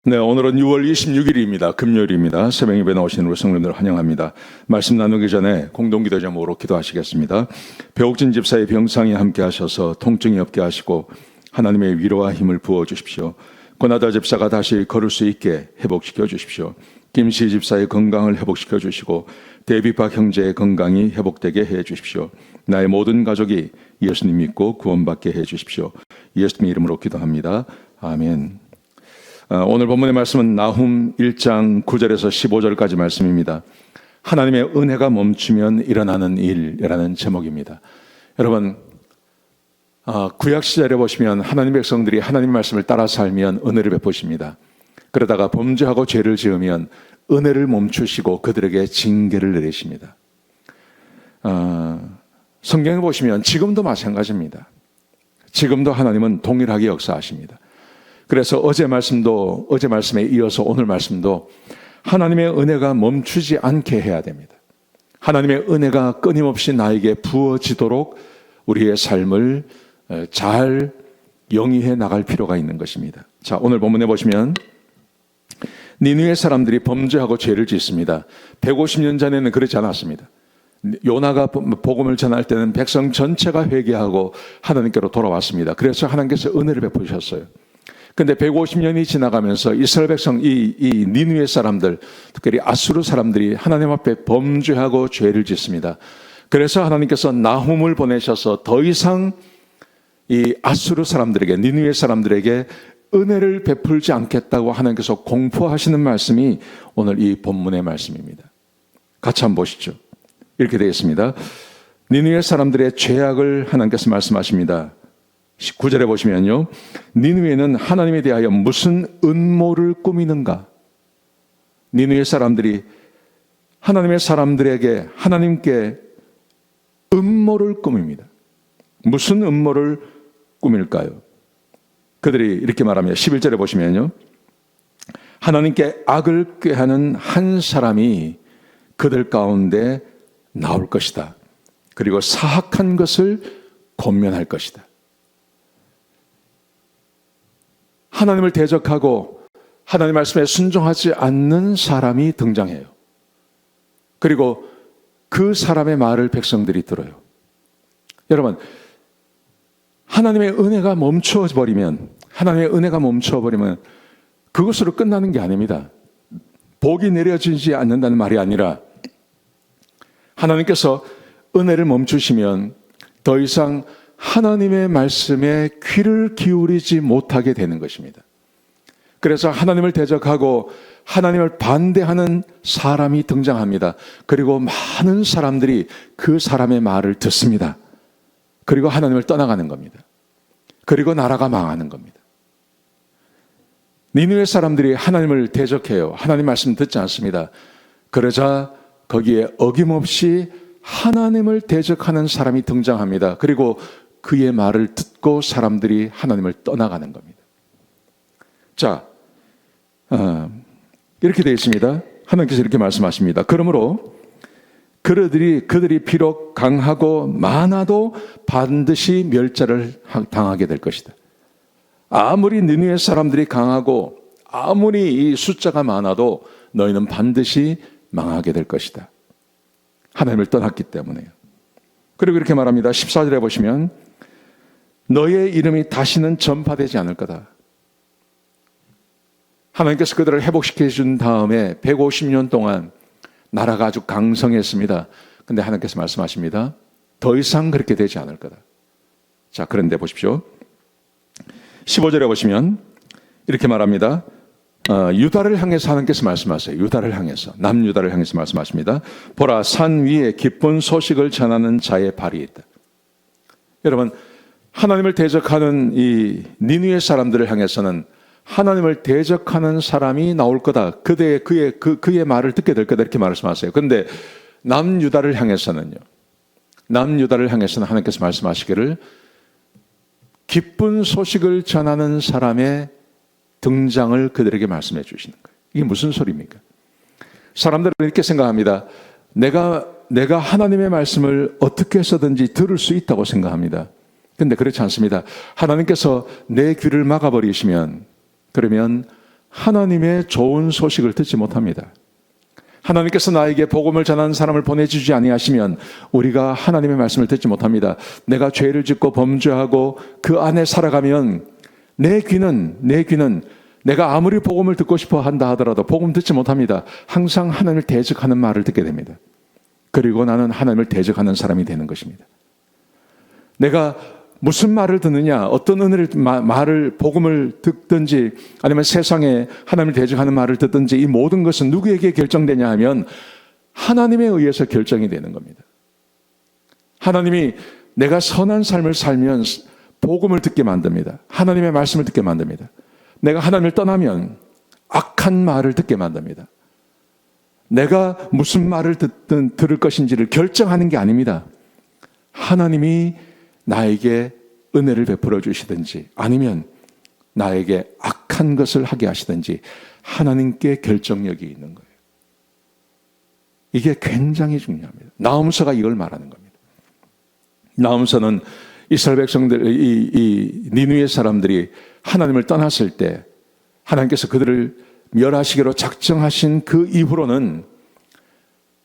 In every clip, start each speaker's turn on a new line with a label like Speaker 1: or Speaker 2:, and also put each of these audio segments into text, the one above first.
Speaker 1: 네, 오늘은 6월 26일입니다. 금요일입니다. 새벽 예배 나오시는 우리 성도님들 환영합니다. 말씀 나누기 전에 공동기도 제목으로 기도하시겠습니다. 배옥진 집사의 병상에 함께 하셔서 통증이 없게 하시고 하나님의 위로와 힘을 부어주십시오. 권하다 집사가 다시 걸을 수 있게 회복시켜 주십시오. 김씨 집사의 건강을 회복시켜 주시고 데뷔박 형제의 건강이 회복되게 해 주십시오. 나의 모든 가족이 예수님 믿고 구원받게 해 주십시오. 예수님의 이름으로 기도합니다. 아멘. 오늘 본문의 말씀은 나훔 1장 9절에서 15절까지 말씀입니다. 하나님의 은혜가 멈추면 일어나는 일이라는 제목입니다. 여러분, 구약 시절에 보시면 하나님 백성들이 하나님 말씀을 따라 살면 은혜를 베푸십니다. 그러다가 범죄하고 죄를 지으면 은혜를 멈추시고 그들에게 징계를 내리십니다. 성경에 보시면 지금도 마찬가지입니다. 지금도 하나님은 동일하게 역사하십니다. 그래서 어제 말씀에 이어서 오늘 말씀도 하나님의 은혜가 멈추지 않게 해야 됩니다. 하나님의 은혜가 끊임없이 나에게 부어지도록 우리의 삶을 잘 영위해 나갈 필요가 있는 것입니다. 자, 오늘 본문에 보시면 니느웨 사람들이 범죄하고 죄를 짓습니다. 150년 전에는 그렇지 않았습니다. 요나가 복음을 전할 때는 백성 전체가 회개하고 하나님께로 돌아왔습니다. 그래서 하나님께서 은혜를 베푸셨어요. 근데 150년이 지나가면서 이스라엘 백성, 이 니느웨 사람들, 특별히 아수르 사람들이 하나님 앞에 범죄하고 죄를 짓습니다. 그래서 하나님께서 나훔을 보내셔서 더 이상 이 아수르 사람들에게, 니느웨 사람들에게 은혜를 베풀지 않겠다고 하나님께서 공포하시는 말씀이 오늘 이 본문의 말씀입니다. 같이 한번 보시죠. 이렇게 되어 있습니다. 니느웨 사람들의 죄악을 하나님께서 말씀하십니다. 19절에 보시면요, 니느웨는 하나님에 대하여 무슨 음모를 꾸미는가? 니느웨 사람들이 하나님의 사람들에게 하나님께 음모를 꾸밉니다. 무슨 음모를 꾸밀까요? 그들이 이렇게 말합니다. 11절에 보시면요, 하나님께 악을 꾀하는 한 사람이 그들 가운데 나올 것이다. 그리고 사악한 것을 권면할 것이다. 하나님을 대적하고 하나님 말씀에 순종하지 않는 사람이 등장해요. 그리고 그 사람의 말을 백성들이 들어요. 여러분, 하나님의 은혜가 멈춰버리면 그것으로 끝나는 게 아닙니다. 복이 내려지지 않는다는 말이 아니라 하나님께서 은혜를 멈추시면 더 이상 하나님의 말씀에 귀를 기울이지 못하게 되는 것입니다. 그래서 하나님을 대적하고 하나님을 반대하는 사람이 등장합니다. 그리고 많은 사람들이 그 사람의 말을 듣습니다. 그리고 하나님을 떠나가는 겁니다. 그리고 나라가 망하는 겁니다. 니느웨 사람들이 하나님을 대적해요. 하나님 말씀 듣지 않습니다. 그러자 거기에 어김없이 하나님을 대적하는 사람이 등장합니다. 그리고 그의 말을 듣고 사람들이 하나님을 떠나가는 겁니다. 자, 이렇게 되어 있습니다. 하나님께서 이렇게 말씀하십니다. 그러므로 그들이 비록 강하고 많아도 반드시 멸절을 당하게 될 것이다. 아무리 니느웨 사람들이 강하고 아무리 이 숫자가 많아도 너희는 반드시 망하게 될 것이다. 하나님을 떠났기 때문에요. 그리고 이렇게 말합니다. 14절에 보시면 너의 이름이 다시는 전파되지 않을 거다. 하나님께서 그들을 회복시켜 준 다음에 150년 동안 나라가 아주 강성했습니다. 근데 하나님께서 말씀하십니다. 더 이상 그렇게 되지 않을 거다. 자, 그런데 보십시오. 15절에 보시면 이렇게 말합니다. 유다를 향해서 하나님께서 말씀하세요. 유다를 향해서, 남유다를 향해서 말씀하십니다. 보라, 산 위에 기쁜 소식을 전하는 자의 발이 있다. 여러분, 하나님을 대적하는 이 니느웨 사람들을 향해서는 하나님을 대적하는 사람이 나올 거다. 그의 말을 듣게 될 거다. 이렇게 말씀하세요. 그런데 남유다를 향해서는 하나님께서 말씀하시기를 기쁜 소식을 전하는 사람의 등장을 그들에게 말씀해 주시는 거예요. 이게 무슨 소리입니까? 사람들은 이렇게 생각합니다. 내가 하나님의 말씀을 어떻게 해서든지 들을 수 있다고 생각합니다. 그런데 그렇지 않습니다. 하나님께서 내 귀를 막아버리시면 그러면 하나님의 좋은 소식을 듣지 못합니다. 하나님께서 나에게 복음을 전하는 사람을 보내주지 아니하시면 우리가 하나님의 말씀을 듣지 못합니다. 내가 죄를 짓고 범죄하고 그 안에 살아가면 내 귀는 내가 아무리 복음을 듣고 싶어 한다 하더라도 복음 듣지 못합니다. 항상 하나님을 대적하는 말을 듣게 됩니다. 그리고 나는 하나님을 대적하는 사람이 되는 것입니다. 내가 무슨 말을 듣느냐, 어떤 은혜를 말을 복음을 듣든지 아니면 세상에 하나님을 대적하는 말을 듣든지 이 모든 것은 누구에게 결정되냐 하면 하나님에 의해서 결정이 되는 겁니다. 하나님이 내가 선한 삶을 살면 복음을 듣게 만듭니다. 하나님의 말씀을 듣게 만듭니다. 내가 하나님을 떠나면 악한 말을 듣게 만듭니다. 내가 무슨 말을 들을 것인지를 결정하는 게 아닙니다. 하나님이 나에게 은혜를 베풀어 주시든지 아니면 나에게 악한 것을 하게 하시든지 하나님께 결정력이 있는 거예요. 이게 굉장히 중요합니다. 나홈서가 이걸 말하는 겁니다. 나홈서는 이스라엘 백성들, 이 니느웨 사람들이 하나님을 떠났을 때 하나님께서 그들을 멸하시기로 작정하신 그 이후로는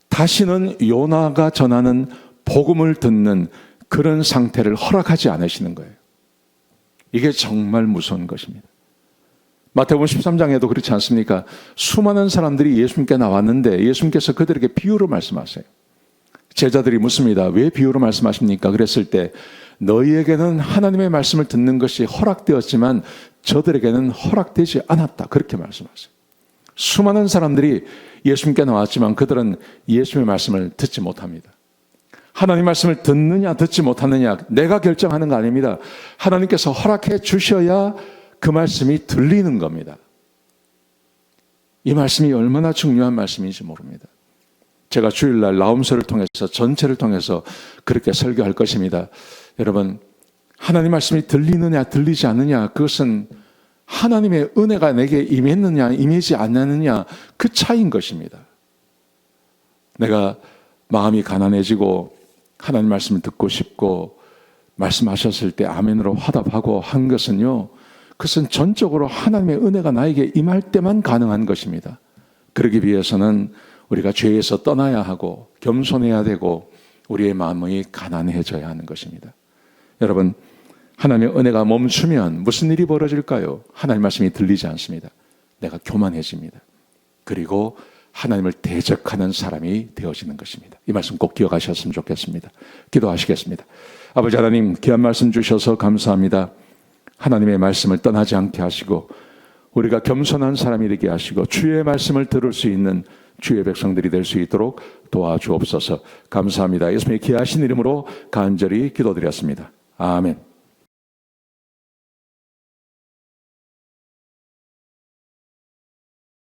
Speaker 1: 다시는 요나가 전하는 복음을 듣는 그런 상태를 허락하지 않으시는 거예요. 이게 정말 무서운 것입니다. 마태복음 13장에도 그렇지 않습니까? 수많은 사람들이 예수님께 나왔는데 예수님께서 그들에게 비유로 말씀하세요. 제자들이 묻습니다. 왜 비유로 말씀하십니까? 그랬을 때 너희에게는 하나님의 말씀을 듣는 것이 허락되었지만 저들에게는 허락되지 않았다. 그렇게 말씀하세요. 수많은 사람들이 예수님께 나왔지만 그들은 예수님의 말씀을 듣지 못합니다. 하나님 말씀을 듣느냐 듣지 못하느냐 내가 결정하는 거 아닙니다. 하나님께서 허락해 주셔야 그 말씀이 들리는 겁니다. 이 말씀이 얼마나 중요한 말씀인지 모릅니다. 제가 주일날 나홈서를 통해서 전체를 통해서 그렇게 설교할 것입니다. 여러분, 하나님 말씀이 들리느냐 들리지 않느냐 그것은 하나님의 은혜가 내게 임했느냐 임하지 않느냐 그 차이인 것입니다. 내가 마음이 가난해지고 하나님 말씀을 듣고 싶고 말씀하셨을 때 아멘으로 화답하고 한 것은요, 그것은 전적으로 하나님의 은혜가 나에게 임할 때만 가능한 것입니다. 그러기 위해서는 우리가 죄에서 떠나야 하고 겸손해야 되고 우리의 마음이 가난해져야 하는 것입니다. 여러분, 하나님의 은혜가 멈추면 무슨 일이 벌어질까요? 하나님 말씀이 들리지 않습니다. 내가 교만해집니다. 그리고 하나님을 대적하는 사람이 되어지는 것입니다. 이 말씀 꼭 기억하셨으면 좋겠습니다. 기도하시겠습니다. 아버지 하나님, 귀한 말씀 주셔서 감사합니다. 하나님의 말씀을 떠나지 않게 하시고 우리가 겸손한 사람이 되게 하시고 주의 말씀을 들을 수 있는 주의 백성들이 될 수 있도록 도와주옵소서. 감사합니다. 예수님의 귀하신 이름으로 간절히 기도드렸습니다. 아멘.